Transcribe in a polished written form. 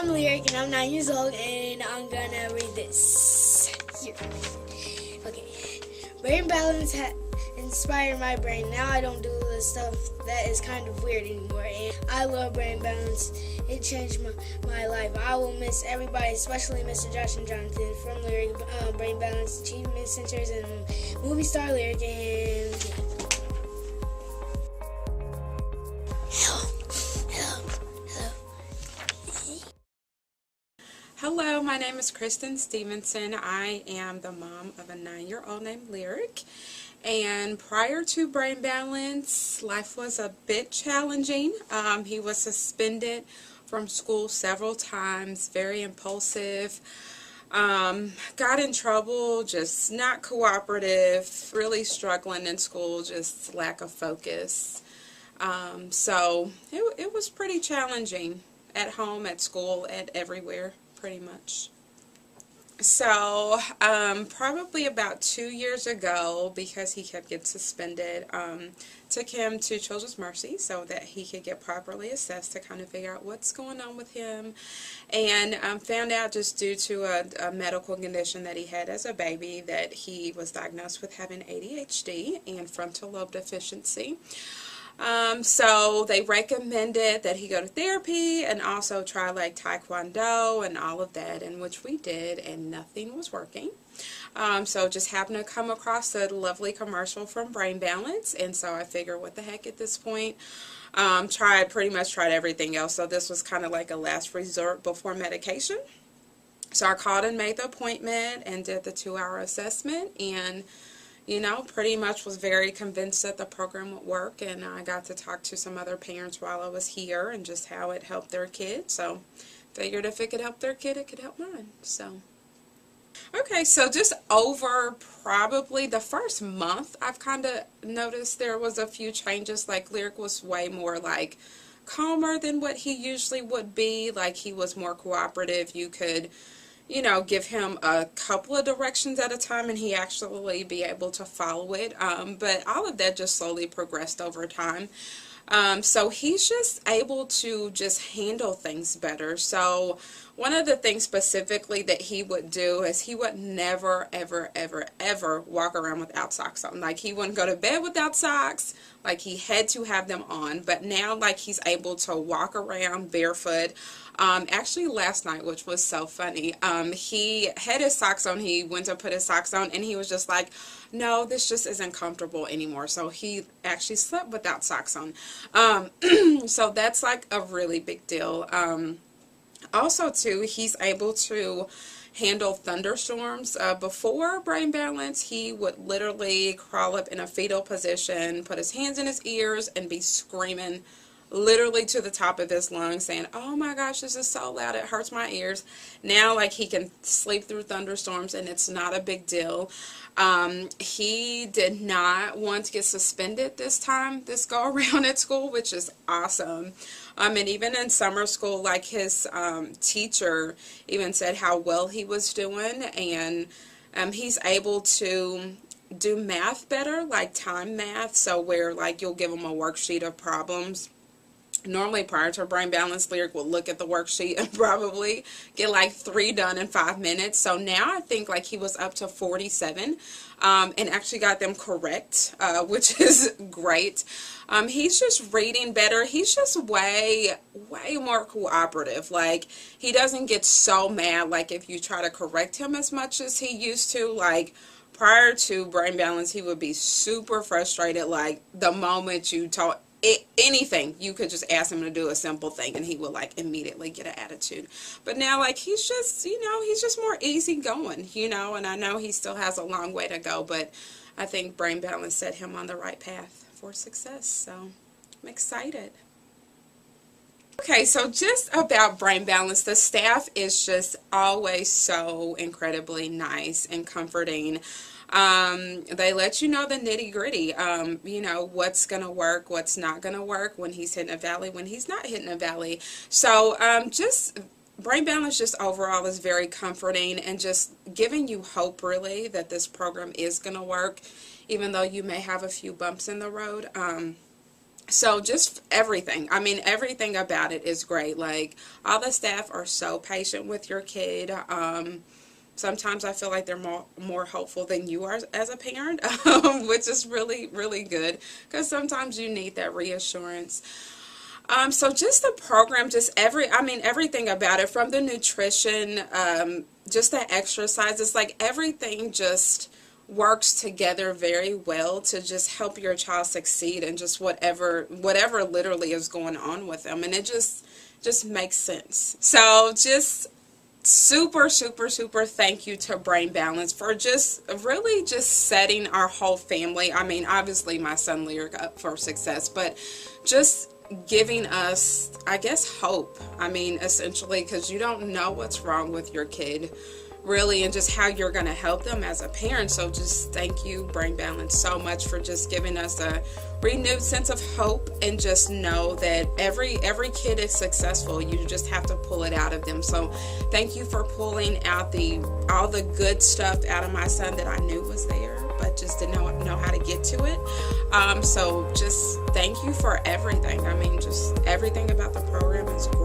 I'm Lhyric and I'm 9 years old, and I'm gonna read this here. Okay. Brain balance inspired my brain. Now I don't do the stuff that is kind of weird anymore, and I love brain balance. It changed my life. I will miss everybody, especially Mr. Josh and Jonathan from Lhyric, Brain Balance Achievement Centers, and movie star Lhyric, and yeah. Hello, my name is Kristin Stevenson. I am the mom of a 9-year-old named Lhyric. And prior to Brain Balance, life was a bit challenging. He was suspended from school several times, very impulsive, got in trouble, just not cooperative, really struggling in school, just lack of focus. So it was pretty challenging at home, at school, at everywhere. Pretty much. So probably about 2 years ago, because he kept getting suspended, took him to Children's Mercy so that he could get properly assessed to kind of figure out what's going on with him, and found out just due to a medical condition that he had as a baby that he was diagnosed with having ADHD and frontal lobe deficiency. So they recommended that he go to therapy and also try like Taekwondo and all of that, and which we did, and nothing was working. So just happened to come across a lovely commercial from Brain Balance, and so I figured, what the heck at this point. Pretty much tried everything else, so this was kind of like a last resort before medication. So I called and made the appointment and did the 2-hour assessment, and pretty much was very convinced that the program would work, and I got to talk to some other parents while I was here and just how it helped their kid. So figured if it could help their kid, it could help mine. So okay, so just over probably the first month, I've kind of noticed there was a few changes. Like Lhyric was way more like calmer than what he usually would be. Like he was more cooperative. You could give him a couple of directions at a time and he actually be able to follow it. But all of that just slowly progressed over time. So he's just able to just handle things better. So one of the things specifically that he would do is he would never, ever, ever, ever walk around without socks on. Like he wouldn't go to bed without socks. Like he had to have them on. But now like he's able to walk around barefoot. Actually last night, which was so funny, he had his socks on. He went to put his socks on and he was just like, no, this just isn't comfortable anymore. So he actually slept without socks on. So that's like a really big deal. Also too, he's able to handle thunderstorms. Before Brain Balance, he would literally crawl up in a fetal position, put his hands in his ears, and be screaming literally to the top of his lungs, saying, oh my gosh, this is so loud, it hurts my ears. Now like he can sleep through thunderstorms and it's not a big deal. He did not want to get suspended this go around at school, which is awesome. And even in summer school, like his teacher even said how well he was doing, and he's able to do math better, like time math, so where like you'll give him a worksheet of problems. Normally prior to Brain Balance, Lhyric will look at the worksheet and probably get like 3 done in 5 minutes. So now I think like he was up to 47 and actually got them correct, which is great. He's just reading better. He's just way more cooperative. Like he doesn't get so mad like if you try to correct him as much as he used to. Like prior to Brain Balance, he would be super frustrated like the moment you taught anything. You could just ask him to do a simple thing and he would like immediately get an attitude. But now like he's just, he's just more easygoing, and I know he still has a long way to go, but I think Brain Balance set him on the right path for success. So I'm excited. Okay, so just about Brain Balance, the staff is just always so incredibly nice and comforting. They let you know the nitty-gritty, what's going to work, what's not going to work, when he's hitting a valley, when he's not hitting a valley. So just Brain Balance just overall is very comforting and just giving you hope really that this program is going to work, even though you may have a few bumps in the road. So just everything. I mean, everything about it is great. Like, all the staff are so patient with your kid. Sometimes I feel like they're more hopeful than you are as a parent, which is really, really good, because sometimes you need that reassurance. So just the program, just everything about it, from the nutrition, just the exercises, like everything just works together very well to just help your child succeed and just whatever literally is going on with them. And it just makes sense. So just super, super, super thank you to Brain Balance for just really just setting our whole family, I mean, obviously my son Lhyric, up for success, but just giving us, I guess, hope. I mean, essentially, because you don't know what's wrong with your kid, really, and just how you're going to help them as a parent. So just thank you, Brain Balance, so much for just giving us a renewed sense of hope, and just know that every kid is successful. You just have to pull it out of them. So thank you for pulling out all the good stuff out of my son that I knew was there, but just didn't know how to get to it. So just thank you for everything. I mean, just everything about the program is great.